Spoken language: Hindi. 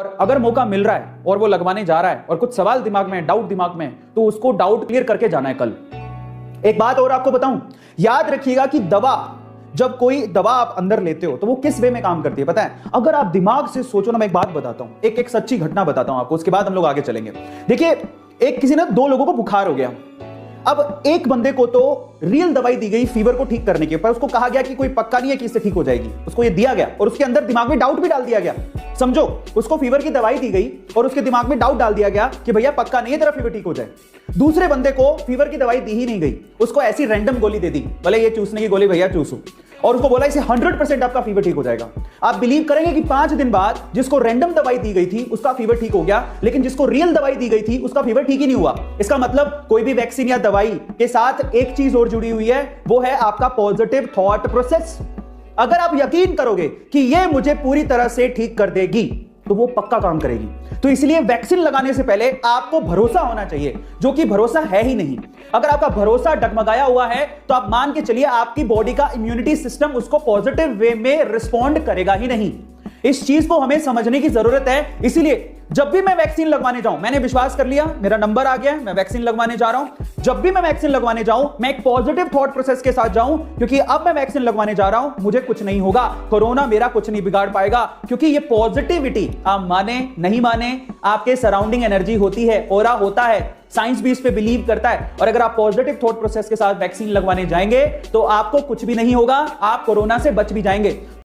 और अगर मौका मिल रहा है और वो लगवाने जा रहा है और कुछ सवाल दिमाग में, डाउट दिमाग में, तो उसको डाउट क्लियर करके जाना है कल। एक बात और आपको बताऊं, याद रखिएगा कि जब कोई दवा आप अंदर लेते हो तो वो किस वे में काम करती है पता है? अगर आप दिमाग से सोचो ना, मैं एक बात बताता हूं, एक सच्ची घटना बताता हूं आपको, उसके बाद हम लोग आगे चलेंगे। देखिए, किसी ने 2 लोगों को बुखार हो गया। अब एक बंदे को तो रियल दवाई दी गई फीवर को ठीक करने के, पर उसको कहा गया कि कोई पक्का नहीं है कि इससे ठीक हो जाएगी। उसको ये दिया गया और उसके अंदर दिमाग में डाउट भी डाल दिया गया। समझो, उसको फीवर की दवाई दी गई और उसके दिमाग में डाउट डाल दिया गया कि भैया पक्का नहीं है तेरा फीवर ठीक हो जाए। दूसरे बंदे को फीवर की दवाई दी ही नहीं गई, उसको ऐसी रैंडम गोली दे दी, भले ये चूसने की गोली भैया चूसो, और उसको बोला इसे 100% आपका फीवर ठीक हो जाएगा। आप बिलीव करेंगे कि 5 दिन बाद जिसको रैंडम दवाई दी गई थी उसका फीवर ठीक हो गया, लेकिन जिसको रियल दवाई दी गई थी उसका फीवर ठीक ही नहीं हुआ। इसका मतलब कोई भी वैक्सीन या दवाई के साथ एक चीज और जुड़ी हुई है, वो है आपका पॉजिटिव थॉट प्रोसेस। अगर आप यकीन करोगे कि ये मुझे पूरी तरह से ठीक कर देगी तो वो पक्का काम करेगी। तो इसलिए वैक्सीन लगाने से पहले आपको भरोसा होना चाहिए, जो कि भरोसा है ही नहीं। अगर आपका भरोसा डगमगाया हुआ है तो आप मान के चलिए आपकी बॉडी का इम्यूनिटी सिस्टम उसको पॉजिटिव वे में रिस्पॉन्ड करेगा ही नहीं। इस चीज को हमें समझने की जरूरत है। इसीलिए जब भी मैं वैक्सीन लगवाने जाऊं, मैंने विश्वास कर लिया, मेरा नंबर आ गया, मैं वैक्सीन लगवाने जा रहा हूं। जब भी मैं वैक्सीन लगवाने जाऊं, मैं एक पॉजिटिव थॉट प्रोसेस के साथ जाऊं, क्योंकि अब मैं वैक्सीन लगवाने जा रहा हूं, मुझे कुछ नहीं होगा, कोरोना मेरा कुछ नहीं बिगाड़ पाएगा। क्योंकि ये पॉजिटिविटी, आप माने नहीं माने, आपके सराउंडिंग एनर्जी होती है, ऑरा होता है, साइंस भी इस पे बिलीव करता है। और अगर आप पॉजिटिव थॉट प्रोसेस के साथ वैक्सीन लगवाने जाएंगे तो आपको कुछ भी नहीं होगा, आप कोरोना से बच भी जाएंगे।